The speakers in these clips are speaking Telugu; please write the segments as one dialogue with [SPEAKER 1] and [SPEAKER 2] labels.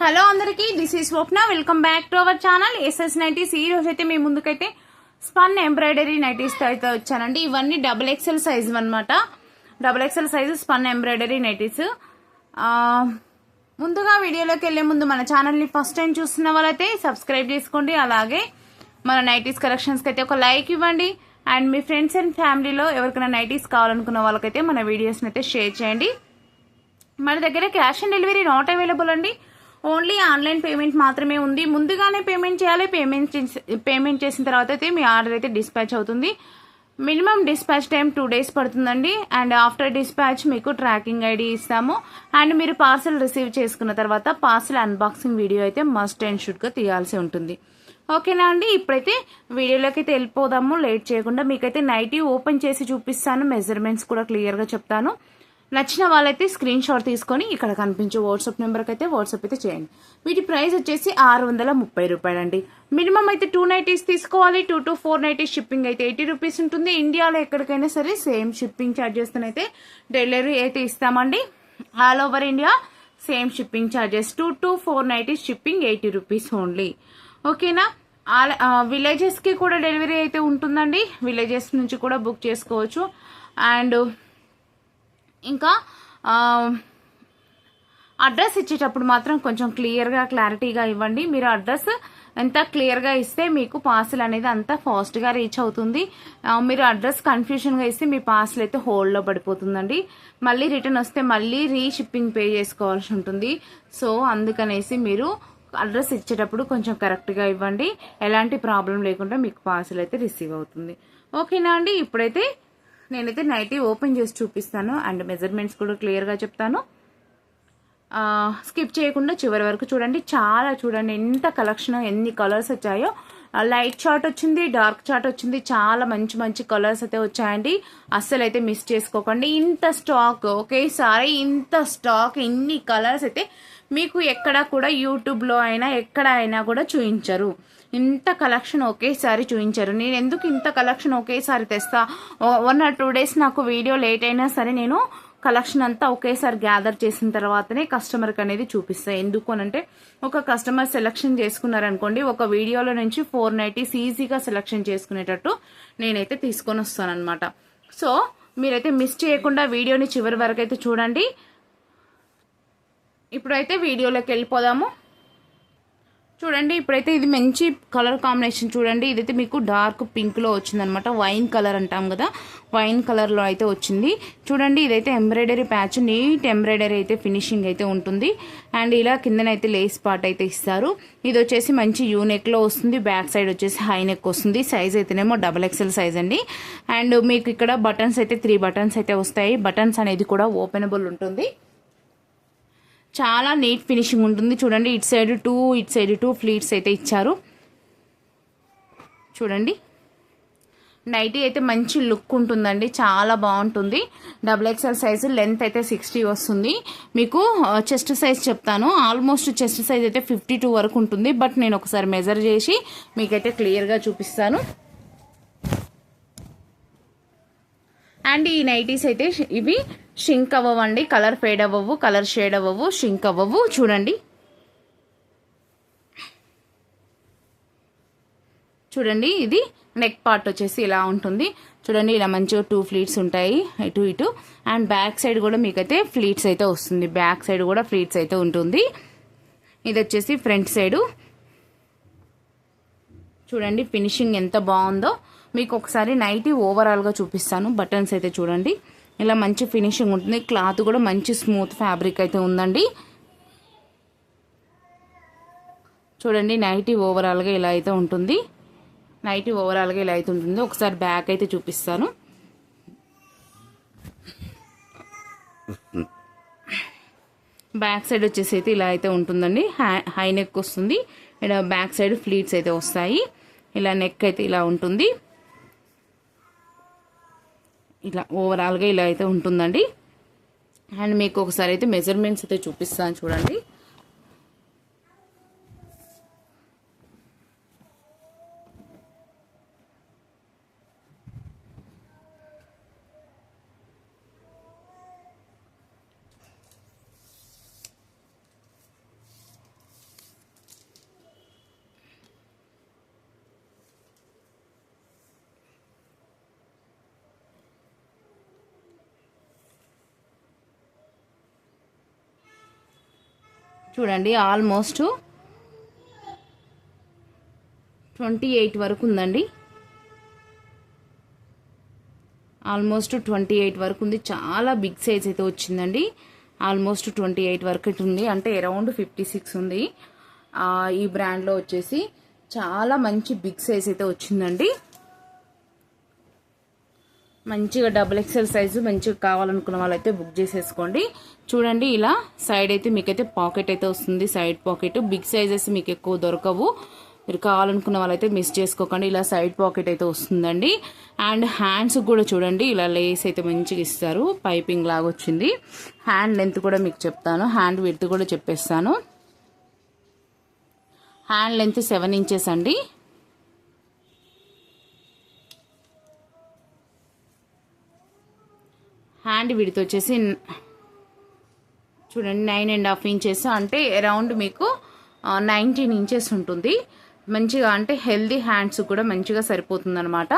[SPEAKER 1] హలో అందరికి, this is Swapna. Welcome back to our channel SS nighties. ఈ రోజు అయితే మీ ముందుకైతే స్పన్ ఎంబ్రాయిడరీ నైటీస్ తో అయితే వచ్చానండి. ఇవన్నీ డబుల్ ఎక్సెల్ సైజ్ అనమాట. Double XL size spun embroidery nighties. ముందుగా వీడియోలోకి వెళ్లే ముందు మన ఛానల్ ని ఫస్ట్ టైం చూస్తున్న వాళ్ళైతే సబ్స్క్రైబ్ చేసుకోండి. అలాగే మన నైటీస్ కలెక్షన్స్ కి అయితే ఒక లైక్ ఇవ్వండి. అండ్ మీ ఫ్రెండ్స్ అండ్ ఫ్యామిలీలో ఎవరికైనా నైటీస్ కావాలనుకున్న వాళ్ళకైతే మన వీడియోస్ అయితే షేర్ చేయండి. మన దగ్గర cash on delivery not available అండి. ఓన్లీ ఆన్లైన్ పేమెంట్ మాత్రమే ఉంది. ముందుగానే పేమెంట్ చేయాలి. పేమెంట్ చేసిన తర్వాత అయితే మీ ఆర్డర్ అయితే డిస్పాచ్ అవుతుంది. మినిమం డిస్పాచ్ టైం 2 days పడుతుందండి. అండ్ ఆఫ్టర్ డిస్పాచ్ మీకు ట్రాకింగ్ ఐడి ఇస్తాము. అండ్ మీరు పార్సల్ రిసీవ్ చేసుకున్న తర్వాత పార్సల్ అన్బాక్సింగ్ వీడియో అయితే మస్ట్ అండ్ షుడ్ గా తీయాల్సి ఉంటుంది. ఓకేనా అండి. ఇప్పుడైతే వీడియోలోకి అయితే వెళ్ళిపోదాము. లేట్ చేయకుండా మీకైతే నైటీ ఓపెన్ చేసి చూపిస్తాను. మెజర్మెంట్స్ కూడా క్లియర్ గా చెప్తాను. నచ్చిన వాళ్ళైతే స్క్రీన్ షాట్ తీసుకొని ఇక్కడ కనిపించే వాట్సాప్ నెంబర్కి అయితే వాట్సాప్ అయితే చేయండి. వీటి ప్రైస్ వచ్చేసి 630 రూపాయలండి. మినిమం అయితే 2 నైటీస్ తీసుకోవాలి. 2 to 4 నైటీస్ షిప్పింగ్ అయితే 80 రూపీస్ ఉంటుంది. ఇండియాలో ఎక్కడికైనా సరే సేమ్ షిప్పింగ్ ఛార్జెస్ అయితే డెలివరీ అయితే ఇస్తామండి. All over India same shipping charges. 2 to 4 nighties shipping 80 rupees only. ఓకేనా. విలేజెస్ కి కూడా డెలివరీ అయితే ఉంటుందండి. విలేజెస్ నుంచి కూడా బుక్ చేసుకోవచ్చు. అండ్ ఇంకా అడ్రస్ ఇచ్చేటప్పుడు మాత్రం కొంచెం క్లియర్గా క్లారిటీగా ఇవ్వండి. మీరు అడ్రస్ ఎంత క్లియర్గా ఇస్తే మీకు పార్సిల్ అనేది అంత ఫాస్ట్గా రీచ్ అవుతుంది. మీరు అడ్రస్ కన్ఫ్యూషన్గా ఇస్తే మీ పార్సిల్ అయితే హోల్డ్లో పడిపోతుందండి. మళ్ళీ రిటర్న్ వస్తే మళ్ళీ రీషిప్పింగ్ పే చేసుకోవాల్సి ఉంటుంది. సో అందుకనేసి మీరు అడ్రస్ ఇచ్చేటప్పుడు కొంచెం కరెక్ట్గా ఇవ్వండి. ఎలాంటి ప్రాబ్లం లేకుండా మీకు పార్సిల్ అయితే రిసీవ్ అవుతుంది. ఓకేనా అండి. ఇప్పుడైతే నేనైతే నైటీ ఓపెన్ చేసి చూపిస్తాను. అండ్ మెజర్మెంట్స్ కూడా క్లియర్గా చెప్తాను. స్కిప్ చేయకుండా చివరి వరకు చూడండి. చాలా చూడండి ఎంత కలెక్షన్, ఎన్ని కలర్స్ వచ్చాయో. లైట్ చార్ట్ వచ్చింది, డార్క్ చార్ట్ వచ్చింది. చాలా మంచి మంచి కలర్స్ అయితే వచ్చాయండి. అస్సలు అయితే మిస్ చేసుకోకండి. ఇంత స్టాక్ ఒకేసారి, ఇంత స్టాక్, ఇన్ని కలర్స్ అయితే మీకు ఎక్కడ కూడా యూట్యూబ్లో అయినా ఎక్కడ అయినా కూడా చూపించరు. ఇంత కలెక్షన్ ఒకేసారి చూపించారు. నేను ఎందుకు ఇంత కలెక్షన్ ఒకేసారి తెస్తా, 1 or 2 days నాకు వీడియో లేట్ అయినా సరే నేను కలెక్షన్ అంతా ఒకేసారి గ్యాదర్ చేసిన తర్వాతనే కస్టమర్కి అనేది చూపిస్తాను. ఎందుకు అనంటే ఒక కస్టమర్ సెలెక్షన్ చేసుకున్నారనుకోండి, ఒక వీడియోలో నుంచి 4 నైటీస్ ఈజీగా సెలెక్షన్ చేసుకునేటట్టు నేనైతే తీసుకొని వస్తానన్నమాట. సో మీరైతే మిస్ చేయకుండా వీడియోని చివరి వరకు అయితే చూడండి. ఇప్పుడైతే వీడియోలోకి వెళ్ళిపోదాము. చూడండి, ఇప్పుడైతే ఇది మంచి కలర్ కాంబినేషన్ చూడండి. ఇదైతే మీకు డార్క్ పింక్ లో వచ్చింది అనమాట. వైన్ కలర్ అంటాం కదా, వైన్ కలర్ లో అయితే వచ్చింది. చూడండి, ఇదైతే ఎంబ్రాయిడరీ ప్యాచ్, నీట్ ఎంబ్రాయిడరీ అయితే ఫినిషింగ్ అయితే ఉంటుంది. అండ్ ఇలా కిందనైతే లేస్ పార్ట్ అయితే ఇస్తారు. ఇది వచ్చేసి మంచి యూనెక్ లో వస్తుంది. బ్యాక్ సైడ్ వచ్చేసి హై నెక్ వస్తుంది. సైజ్ అయితేనేమో XXL సైజ్ అండి. అండ్ మీకు ఇక్కడ బటన్స్ అయితే 3 బటన్స్ అయితే వస్తాయి. బటన్స్ అనేది కూడా ఓపెనబుల్ ఉంటుంది. చాలా నీట్ ఫినిషింగ్ ఉంటుంది. చూడండి, ఇటు సైడ్ 2 ఫ్లీట్స్ అయితే ఇచ్చారు. చూడండి, నైటీ అయితే మంచి లుక్ ఉంటుందండి. చాలా బాగుంటుంది. XXL సైజు, లెంత్ అయితే 60 వస్తుంది. మీకు చెస్ట్ సైజ్ చెప్తాను. ఆల్మోస్ట్ చెస్ట్ సైజ్ అయితే 52 వరకు ఉంటుంది. బట్ నేను ఒకసారి మెజర్ చేసి మీకైతే క్లియర్గా చూపిస్తాను. అండ్ ఈ నైటీస్ అయితే ఇవి షింక్ అవ్వవండి. కలర్ ఫేడ్ అవ్వవు, కలర్ షేడ్ అవ్వవు, షింక్ అవ్వవు. చూడండి, చూడండి, ఇది నెక్ పార్ట్ వచ్చేసి ఇలా ఉంటుంది. చూడండి, ఇలా మంచిగా 2 ఫ్లీట్స్ ఉంటాయి ఇటు ఇటు. అండ్ బ్యాక్ సైడ్ కూడా మీకైతే ఫ్లీట్స్ అయితే వస్తుంది. బ్యాక్ సైడ్ కూడా ఫ్లీట్స్ అయితే ఉంటుంది. ఇది వచ్చేసి ఫ్రంట్ సైడు. చూడండి ఫినిషింగ్ ఎంత బాగుందో. మీకు ఒకసారి నైటీ ఓవరాల్ గా చూపిస్తాను. బటన్స్ అయితే చూడండి, ఇలా మంచి ఫినిషింగ్ ఉంటుంది. క్లాత్ కూడా మంచి స్మూత్ ఫ్యాబ్రిక్ అయితే ఉందండి. చూడండి, నైటీ ఓవరాల్ గా ఇలా అయితే ఉంటుంది. నైటీ ఓవరాల్ గా ఇలా అయితే ఉంటుంది. ఒకసారి బ్యాక్ అయితే చూపిస్తాను. బ్యాక్ సైడ్ వచ్చేసి అయితే ఇలా అయితే ఉంటుందండి. హై నెక్ వస్తుంది. ఇలా బ్యాక్ సైడ్ ఫ్లీట్స్ అయితే వస్తాయి. ఇలా నెక్ అయితే ఇలా ఉంటుంది. ఇలా ఓవరాల్గా ఇలా అయితే ఉంటుందండి. అండ్ మీకు ఒకసారి అయితే మెజర్మెంట్స్ అయితే చూపిస్తాను. చూడండి, చూడండి ఆల్మోస్ట్ 28 వరకు ఉందండి. ఆల్మోస్ట్ 28 వరకు ఉంది. చాలా బిగ్ సైజ్ అయితే వచ్చిందండి. ఆల్మోస్ట్ 28 వరకు ఉంది, అంటే అరౌండ్ 56 ఉంది. ఈ బ్రాండ్లో వచ్చేసి చాలా మంచి బిగ్ సైజ్ అయితే వచ్చిందండి. మంచిగా డబుల్ ఎక్సెల్ సైజు మంచిగా కావాలనుకున్న వాళ్ళైతే బుక్ చేసేసుకోండి. చూడండి ఇలా సైడ్ అయితే మీకైతే పాకెట్ అయితే వస్తుంది, సైడ్ పాకెట్. బిగ్ సైజెస్ మీకు ఎక్కువ దొరకవు, మీరు కావాలనుకున్న వాళ్ళైతే మిస్ చేసుకోకండి. ఇలా సైడ్ పాకెట్ అయితే వస్తుందండి. అండ్ హ్యాండ్స్ కూడా చూడండి ఇలా లేస్ అయితే మంచిగా ఇస్తారు, పైపింగ్ లాగా వచ్చింది. హ్యాండ్ లెంత్ కూడా మీకు చెప్తాను, హ్యాండ్ విడ్త్ కూడా చెప్పేస్తాను. హ్యాండ్ లెంత్ 7 ఇంచెస్ అండి. హ్యాండ్ విడ్త్ వచ్చేసి చూడండి 9.5 ఇంచెస్, అంటే అరౌండ్ మీకు 19 ఇంచెస్ ఉంటుంది. మంచిగా అంటే హెల్దీ హ్యాండ్స్ కూడా మంచిగా సరిపోతుంది అనమాట.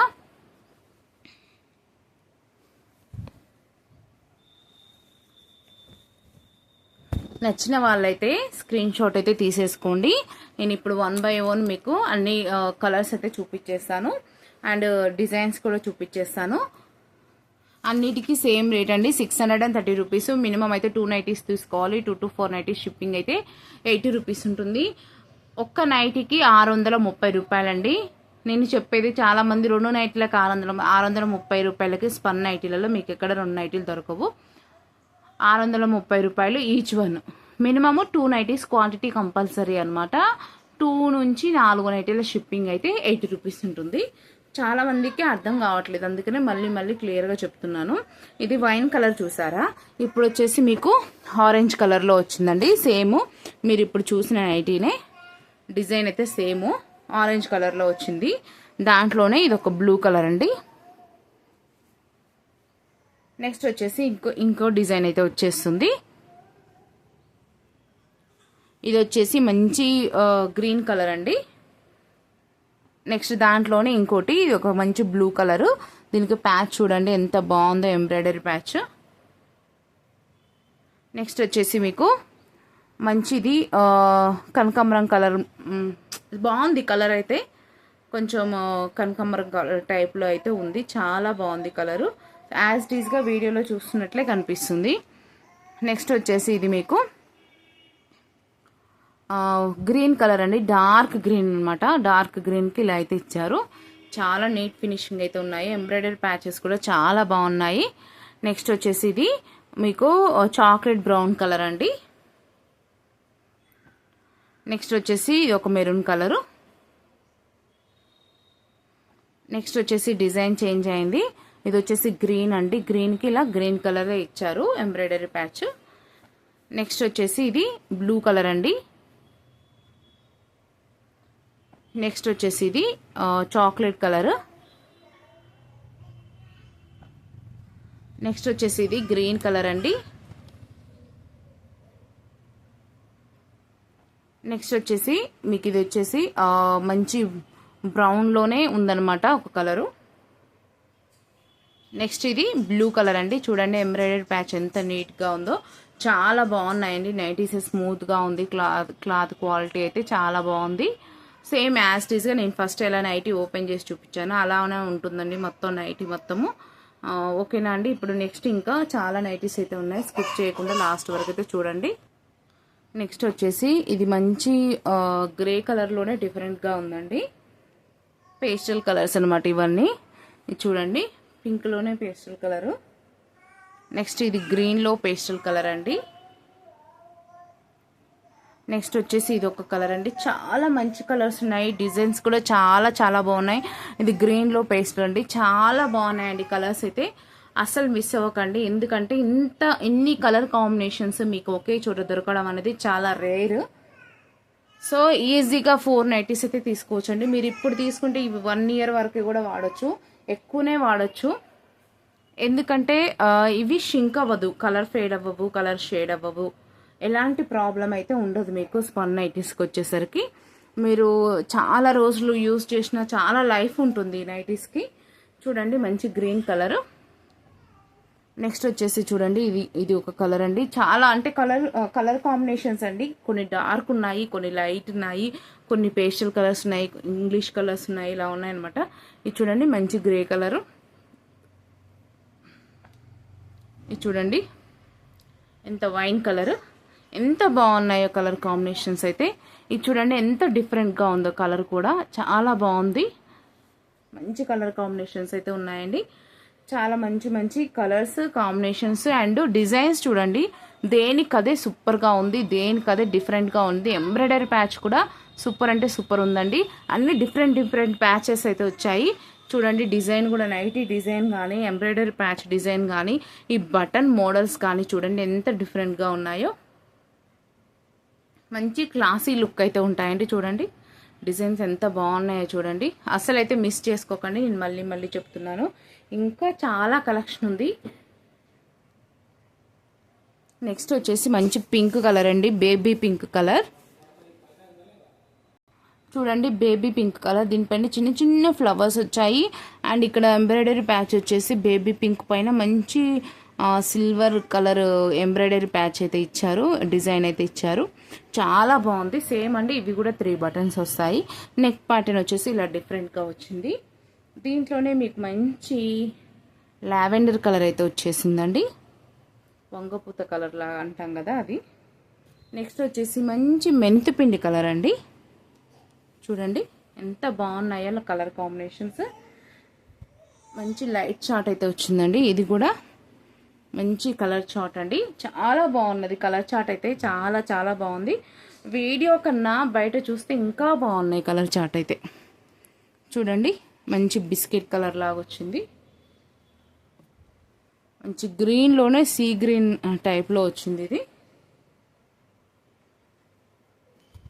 [SPEAKER 1] నచ్చిన వాళ్ళైతే స్క్రీన్ షాట్ అయితే తీసేసుకోండి. నేను ఇప్పుడు 1 బై 1 మీకు అన్ని కలర్స్ అయితే చూపించేస్తాను అండ్ డిజైన్స్ కూడా చూపించేస్తాను. అన్నిటికీ సేమ్ రేట్ అండి, 630 రూపీస్. మినిమం అయితే 2 నైటీస్ తీసుకోవాలి. 2 to 4 నైటీస్ షిప్పింగ్ అయితే 80 రూపీస్ ఉంటుంది. ఒక్క నైటీకి 630 రూపాయలండి. నేను చెప్పేది చాలా మంది 2 నైటీలకు 630 రూపాయలకి స్పన్ నైటీలలో మీకు ఎక్కడ 2 నైటీలు దొరకవు. 630 రూపాయలు each one. Minimum 2 nighties quantity compulsory అనమాట. 2 నుంచి 4 నైటీల షిప్పింగ్ అయితే 80 రూపీస్ ఉంటుంది. చాలా మందికి అర్థం కావట్లేదు, అందుకనే మళ్ళీ క్లియర్గా చెప్తున్నాను. ఇది వైన్ కలర్ చూసారా, ఇప్పుడు వచ్చేసి మీకు ఆరెంజ్ కలర్లో వచ్చిందండి. సేమ్ మీరు ఇప్పుడు చూసిన నైటీనే, డిజైన్ అయితే సేమ్ ఆరెంజ్ కలర్లో వచ్చింది. దాంట్లోనే ఇది ఒక బ్లూ కలర్ అండి. నెక్స్ట్ వచ్చేసి ఇంకో డిజైన్ అయితే వచ్చేస్తుంది. ఇది వచ్చేసి మంచి గ్రీన్ కలర్ అండి. నెక్స్ట్ దాంట్లోనే ఇంకోటి, ఇది ఒక మంచి బ్లూ కలరు. దీనికి ప్యాచ్ చూడండి ఎంత బాగుందో, ఎంబ్రాయిడరీ ప్యాచ్. నెక్స్ట్ వచ్చేసి మీకు మంచిది కనకాంబరం కలర్, బాగుంది కలర్ అయితే. కొంచెం కనకాంబరం కలర్ టైప్లో అయితే ఉంది, చాలా బాగుంది కలరు. యాజ్ ఇట్ ఈస్గా వీడియోలో చూస్తున్నట్లే కనిపిస్తుంది. నెక్స్ట్ వచ్చేసి ఇది మీకు గ్రీన్ కలర్ అండి, డార్క్ గ్రీన్ అనమాట. డార్క్ గ్రీన్కి ఇలా అయితే ఇచ్చారు. చాలా నీట్ ఫినిషింగ్ అయితే ఉన్నాయి. ఎంబ్రాయిడరీ ప్యాచెస్ కూడా చాలా బాగున్నాయి. నెక్స్ట్ వచ్చేసి ఇది మీకు చాక్లెట్ బ్రౌన్ కలర్ అండి. నెక్స్ట్ వచ్చేసి ఇది ఒక మెరూన్ కలరు. నెక్స్ట్ వచ్చేసి డిజైన్ చేంజ్ అయింది. ఇది వచ్చేసి గ్రీన్ అండి, గ్రీన్కి ఇలా గ్రీన్ కలర్ ఇచ్చారు ఎంబ్రాయిడరీ ప్యాచ్. నెక్స్ట్ వచ్చేసి ఇది బ్లూ కలర్ అండి. నెక్స్ట్ వచ్చేసి ఇది చాక్లెట్ కలర్. నెక్స్ట్ వచ్చేసి ఇది గ్రీన్ కలర్ అండి. నెక్స్ట్ వచ్చేసి మీకు ఇది వచ్చేసి మంచి బ్రౌన్లోనే ఉందన్నమాట ఒక కలరు. నెక్స్ట్ ఇది బ్లూ కలర్ అండి. చూడండి ఎంబ్రాయిడరీ ప్యాచ్ ఎంత నీట్గా ఉందో, చాలా బాగున్నాయండి. నైటీస్ స్మూత్గా ఉంది, క్లాత్ క్వాలిటీ అయితే చాలా బాగుంది. సేమ్ యాజ్ ఇట్ ఈస్గా నేను ఫస్ట్ ఎలా నైటీ ఓపెన్ చేసి చూపించాను అలానే ఉంటుందండి మొత్తం నైటీ మొత్తము. ఓకేనా అండి. ఇప్పుడు నెక్స్ట్ ఇంకా చాలా నైటీస్ అయితే ఉన్నాయి, స్కిప్ చేయకుండా లాస్ట్ వరకు అయితే చూడండి. నెక్స్ట్ వచ్చేసి ఇది మంచి గ్రే కలర్లోనే డిఫరెంట్గా ఉందండి. పేస్టల్ కలర్స్ అనమాట ఇవన్నీ. ఇది చూడండి పింక్లోనే పేస్టల్ కలరు. నెక్స్ట్ ఇది గ్రీన్లో పేస్టల్ కలర్ అండి. నెక్స్ట్ వచ్చేసి ఇది ఒక కలర్ అండి. చాలా మంచి కలర్స్ ఉన్నాయి, డిజైన్స్ కూడా చాలా బాగున్నాయి. ఇది గ్రీన్లో పేస్టల్ అండి, చాలా బాగున్నాయండి కలర్స్ అయితే. అసలు మిస్ అవ్వకండి, ఎందుకంటే ఇన్ని కలర్ కాంబినేషన్స్ మీకు ఒకే చోట దొరకడం అనేది చాలా రేర్. సో ఈజీగా 4 నైటీస్ అయితే తీసుకోవచ్చండి. మీరు ఇప్పుడు తీసుకుంటే ఇవి 1 ఇయర్ వరకు కూడా వాడచ్చు, ఎక్కువనే వాడచ్చు. ఎందుకంటే ఇవి షింక్ అవ్వదు, కలర్ ఫేడ్ అవ్వవు, కలర్ షేడ్ అవ్వవు, ఎలాంటి ప్రాబ్లం అయితే ఉండదు మీకు. స్పన్ నైటీస్కి వచ్చేసరికి మీరు చాలా రోజులు యూజ్ చేసిన చాలా లైఫ్ ఉంటుంది నైటీస్కి. చూడండి మంచి గ్రీన్ కలరు. నెక్స్ట్ వచ్చేసి చూడండి, ఇది ఒక కలర్ అండి. చాలా అంటే కలర్ కాంబినేషన్స్ అండి. కొన్ని డార్క్ ఉన్నాయి, కొన్ని లైట్ ఉన్నాయి, కొన్ని పేస్టల్ కలర్స్ ఉన్నాయి, ఇంగ్లీష్ కలర్స్ ఉన్నాయి, ఇలా ఉన్నాయన్నమాట. ఇది చూడండి మంచి గ్రే కలరు. ఇది చూడండి ఎంత వైన్ కలర్, ఎంత బాగున్నాయో కలర్ కాంబినేషన్స్ అయితే. ఇది చూడండి ఎంత డిఫరెంట్గా ఉందో కలర్ కూడా, చాలా బాగుంది. మంచి కలర్ కాంబినేషన్స్ అయితే ఉన్నాయండి. చాలా మంచి మంచి కలర్స్ కాంబినేషన్స్ అండ్ డిజైన్స్ చూడండి, దేనికదే సూపర్గా ఉంది, దేనికదే డిఫరెంట్గా ఉంది. ఎంబ్రాయిడరీ ప్యాచ్ కూడా సూపర్ అంటే సూపర్ ఉందండి. అన్ని డిఫరెంట్ ప్యాచెస్ అయితే వచ్చాయి. చూడండి డిజైన్ కూడా నైటీ డిజైన్ కానీ, ఎంబ్రాయిడరీ ప్యాచ్ డిజైన్ కానీ, ఈ బటన్ మోడల్స్ కానీ చూడండి ఎంత డిఫరెంట్గా ఉన్నాయో. మంచి క్లాసీ లుక్ అయితే ఉంటాయండి. చూడండి డిజైన్స్ ఎంత బాగున్నాయో చూడండి. అసలు అయితే మిస్ చేసుకోకండి, నేను మళ్ళీ చెప్తున్నాను. ఇంకా చాలా కలెక్షన్ ఉంది. నెక్స్ట్ వచ్చేసి మంచి పింక్ కలర్ అండి, బేబీ పింక్ కలర్. చూడండి బేబీ పింక్ కలర్, దీనిపైన చిన్న చిన్న ఫ్లవర్స్ వచ్చాయి. అండ్ ఇక్కడ ఎంబ్రాయిడరీ ప్యాచ్ వచ్చేసి బేబీ పింక్ పైన మంచి సిల్వర్ కలర్ ఎంబ్రాయిడరీ ప్యాచ్ అయితే ఇచ్చారు, డిజైన్ అయితే ఇచ్చారు. చాలా బాగుంది. సేమ్ అండి, ఇవి కూడా 3 బటన్స్ వస్తాయి. నెక్ ప్యాటర్న్ వచ్చేసి ఇలా డిఫరెంట్గా వచ్చింది. దీంట్లోనే మీకు మంచి లావెండర్ కలర్ అయితే వచ్చేసిందండి, వంగపూత కలర్ లా అంటాం కదా అది. నెక్స్ట్ వచ్చేసి మంచి మెంతిపిండి కలర్ అండి. చూడండి ఎంత బాగున్నాయో కలర్ కాంబినేషన్స్. మంచి లైట్ చార్ట్ అయితే వచ్చిందండి. ఇది కూడా మంచి కలర్ చార్ట్ అండి, చాలా బాగున్నది కలర్ చార్ట్ అయితే. చాలా బాగుంది. వీడియో కన్నా బయట చూస్తే ఇంకా బాగున్నాయి కలర్ చార్ట్ అయితే. చూడండి మంచి బిస్కెట్ కలర్ లాగా వచ్చింది. మంచి గ్రీన్లోనే సీ గ్రీన్ టైప్లో వచ్చింది ఇది.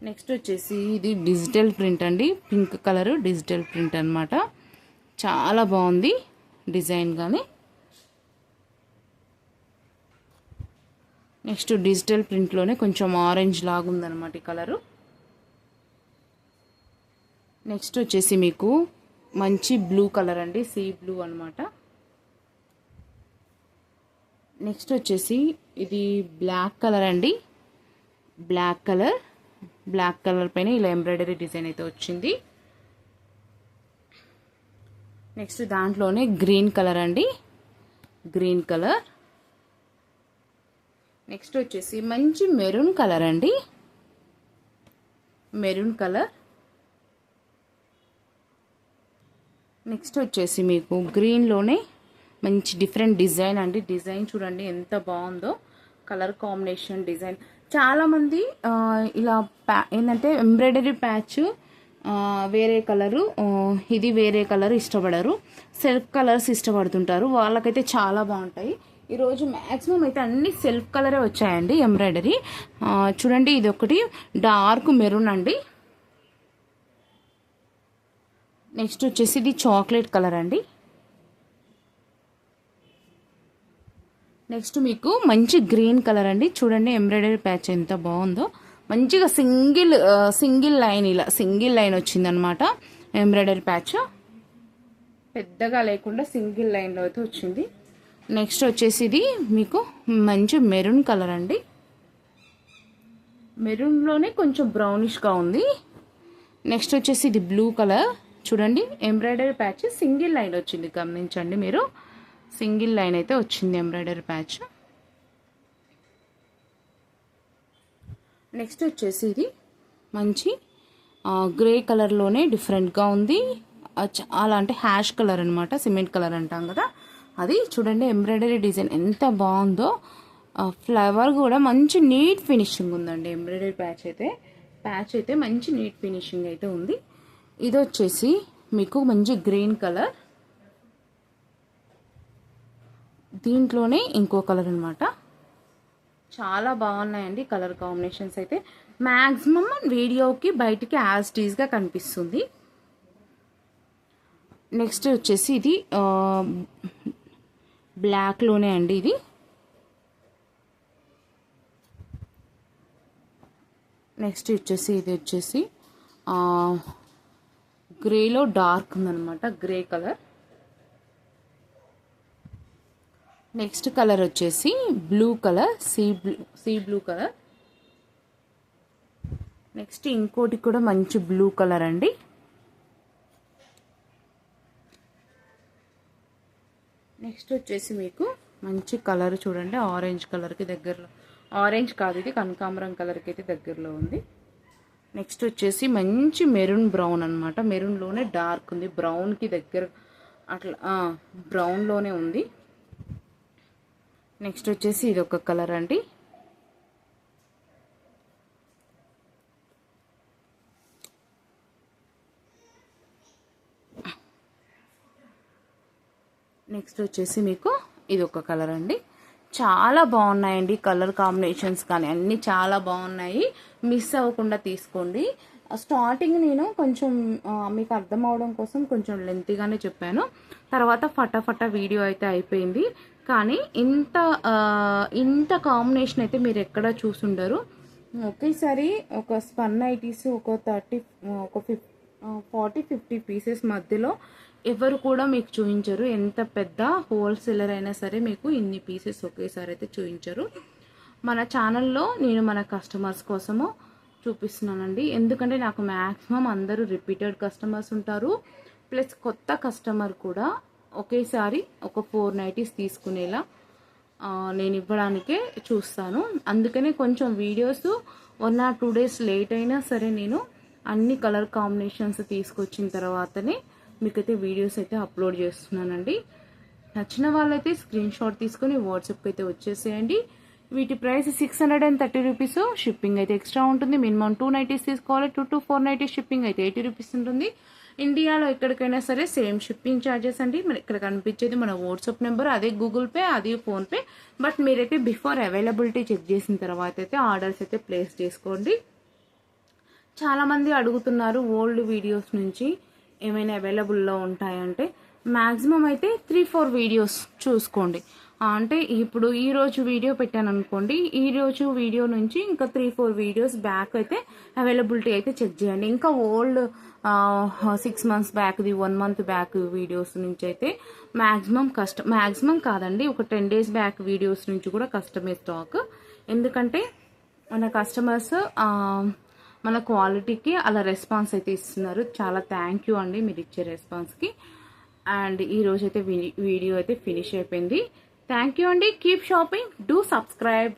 [SPEAKER 1] నెక్స్ట్ వచ్చేసి ఇది డిజిటల్ ప్రింట్ అండి, పింక్ కలర్ డిజిటల్ ప్రింట్ అనమాట. చాలా బాగుంది డిజైన్ కానీ. నెక్స్ట్ డిజిటల్ ప్రింట్లోనే కొంచెం ఆరెంజ్ లాగా ఉందన్నమాట ఈ కలరు. నెక్స్ట్ వచ్చేసి మీకు మంచి బ్లూ కలర్ అండి, సీ బ్లూ అనమాట. నెక్స్ట్ వచ్చేసి ఇది బ్లాక్ కలర్ అండి, బ్లాక్ కలర్ పైన ఇలా ఎంబ్రాయిడరీ డిజైన్ అయితే వచ్చింది. నెక్స్ట్ దాంట్లోనే గ్రీన్ కలర్ అండి, గ్రీన్ కలర్. నెక్స్ట్ వచ్చేసి మంచి మెరూన్ కలర్ అండి, మెరూన్ కలర్. నెక్స్ట్ వచ్చేసి మీకు గ్రీన్లోనే మంచి డిఫరెంట్ డిజైన్ అండి. డిజైన్ చూడండి ఎంత బాగుందో, కలర్ కాంబినేషన్ డిజైన్. చాలామంది ఇలా ఏంటంటే ఎంబ్రాయిడరీ ప్యాచ్ వేరే కలరు, ఇది వేరే కలర్ ఇష్టపడరు, సెల్ఫ్ కలర్స్ ఇష్టపడుతుంటారు. వాళ్ళకైతే చాలా బాగుంటాయి. ఈరోజు మ్యాక్సిమం అయితే అన్ని సెల్ఫ్ కలరే వచ్చాయండి ఎంబ్రాయిడరీ. చూడండి ఇది ఒకటి డార్క్ మెరూన్ అండి. నెక్స్ట్ వచ్చేసి ఇది చాక్లెట్ కలర్ అండి. నెక్స్ట్ మీకు మంచి గ్రీన్ కలర్ అండి. చూడండి ఎంబ్రాయిడరీ ప్యాచ్ ఎంత బాగుందో, మంచిగా సింగిల్ లైన్, ఇలా సింగిల్ లైన్ వచ్చిందనమాట ఎంబ్రాయిడరీ ప్యాచ్, పెద్దగా లేకుండా సింగిల్ లైన్లో అయితే వచ్చింది. నెక్స్ట్ వచ్చేసి ఇది మీకు మంచి మెరూన్ కలర్ అండి, మెరూన్లోనే కొంచెం బ్రౌనిష్గా ఉంది. నెక్స్ట్ వచ్చేసి ఇది బ్లూ కలర్. చూడండి ఎంబ్రాయిడరీ ప్యాచ్ సింగిల్ లైన్ వచ్చింది, గమనించండి మీరు, సింగిల్ లైన్ అయితే వచ్చింది ఎంబ్రాయిడరీ ప్యాచ్. నెక్స్ట్ వచ్చేసి ఇది మంచి గ్రే కలర్లోనే డిఫరెంట్గా ఉంది, చాలా అంటే హ్యాష్ కలర్ అనమాట, సిమెంట్ కలర్ అంటాం కదా అది. చూడండి ఎంబ్రాయిడరీ డిజైన్ ఎంత బాగుందో, ఫ్లవర్ కూడా మంచి నీట్ ఫినిషింగ్ ఉందండి. ఎంబ్రాయిడరీ ప్యాచ్ అయితే మంచి నీట్ ఫినిషింగ్ అయితే ఉంది. ఇది వచ్చేసి మీకు మంచి గ్రీన్ కలర్, దీంట్లోనే ఇంకో కలర్ అనమాట. చాలా బాగున్నాయండి కలర్ కాంబినేషన్స్ అయితే. మ్యాక్సిమం వీడియోకి బయటికి యాజ్ టీజ్గా కనిపిస్తుంది. నెక్స్ట్ వచ్చేసి ఇది బ్లాక్లోనే అండి ఇది. నెక్స్ట్ వచ్చేసి ఇది వచ్చేసి గ్రేలో డార్క్ ఉందన్నమాట, గ్రే కలర్. నెక్స్ట్ కలర్ వచ్చేసి blue colour, sea blue colour. Next ఇంకోటి కూడా మంచి బ్లూ కలర్ అండి. నెక్స్ట్ వచ్చేసి మీకు మంచి కలర్ చూడండి, ఆరెంజ్ కలర్కి దగ్గరలో, ఆరెంజ్ కాదు ఇది కనకాంబరం కలర్కి అయితే దగ్గరలో ఉంది. నెక్స్ట్ వచ్చేసి మంచి మెరూన్ బ్రౌన్ అనమాట, మెరూన్లోనే డార్క్ ఉంది, బ్రౌన్కి దగ్గర అట్లా బ్రౌన్లోనే ఉంది. నెక్స్ట్ వచ్చేసి ఇది ఒక కలర్ అండి. నెక్స్ట్ వచ్చేసి మీకు ఇది ఒక కలర్ అండి. చాలా బాగున్నాయండి కలర్ కాంబినేషన్స్ కానీ అన్నీ చాలా బాగున్నాయి. మిస్ అవ్వకుండా తీసుకోండి. స్టార్టింగ్ నేను కొంచెం మీకు అర్థం అవడం కోసం కొంచెం లెంతీగానే చెప్పాను, తర్వాత ఫటాఫటా వీడియో అయితే అయిపోయింది. కానీ ఇంత కాంబినేషన్ అయితే మీరు ఎక్కడ చూసుండరు. ఒకేసారి ఒక స్పన్ నైటీస్ ఒక 40-50 పీసెస్ మధ్యలో ఎవరు కూడా మీకు చూపించరు. ఎంత పెద్ద హోల్సేలర్ అయినా సరే మీకు ఇన్ని పీసెస్ ఒకేసారి అయితే చూపించరు. మన ఛానల్లో నేను మన కస్టమర్స్ కోసము చూపిస్తున్నానండి. ఎందుకంటే నాకు మ్యాక్సిమం అందరూ రిపీటెడ్ కస్టమర్స్ ఉంటారు, ప్లస్ కొత్త కస్టమర్ కూడా ఒకేసారి ఒక 4 నైటీస్ తీసుకునేలా నేను ఇవ్వడానికే చూస్తాను. అందుకనే కొంచెం వీడియోస్ 1 or 2 days లేట్ అయినా సరే నేను అన్ని కలర్ కాంబినేషన్స్ తీసుకొచ్చిన తర్వాతనే మీకైతే వీడియోస్ అయితే అప్లోడ్ చేస్తున్నానండి. నచ్చిన వాళ్ళైతే స్క్రీన్ షాట్ తీసుకొని వాట్సాప్కి అయితే వచ్చేసేయండి. వీటి ప్రైస్ 630 రూపీస్. షిప్పింగ్ అయితే ఎక్స్ట్రా ఉంటుంది. మినిమం 2 నైటీస్ తీసుకోవాలి. 2 to 4 నైటీస్ షిప్పింగ్ అయితే 80 రూపీస్ ఉంటుంది. ఇండియాలో ఎక్కడికైనా సరే సేమ్ షిప్పింగ్ ఛార్జెస్ అండి. మరి ఇక్కడ కనిపించేది మన వాట్సాప్ నెంబర్, అదే గూగుల్ పే, అదే ఫోన్పే. బట్ మీరైతే బిఫోర్ అవైలబిలిటీ చెక్ చేసిన తర్వాత అయితే ఆర్డర్స్ అయితే ప్లేస్ చేసుకోండి. చాలామంది అడుగుతున్నారు ఓల్డ్ వీడియోస్ నుంచి ఏమైనా అవైలబుల్లో ఉంటాయంటే, మ్యాక్సిమం అయితే 3-4 వీడియోస్ చూసుకోండి. అంటే ఇప్పుడు ఈరోజు వీడియో పెట్టాను అనుకోండి, ఈరోజు వీడియో నుంచి ఇంకా 3-4 వీడియోస్ బ్యాక్ అయితే అవైలబిలిటీ అయితే చెక్ చేయండి. ఇంకా old 6 months బ్యాక్ది, 1 month back videos నుంచి అయితే మ్యాక్సిమం కాదండి, ఒక 10 days బ్యాక్ వీడియోస్ నుంచి కూడా కస్టమే స్టాక్. ఎందుకంటే మన కస్టమర్స్ మన క్వాలిటీకి అలా రెస్పాన్స్ అయితే ఇస్తున్నారు. చాలా థ్యాంక్ యూ అండి మీరు ఇచ్చే రెస్పాన్స్కి. అండ్ ఈరోజు అయితే వీడియో అయితే ఫినిష్ అయిపోయింది. థ్యాంక్ యూ అండి. Keep shopping, do subscribe.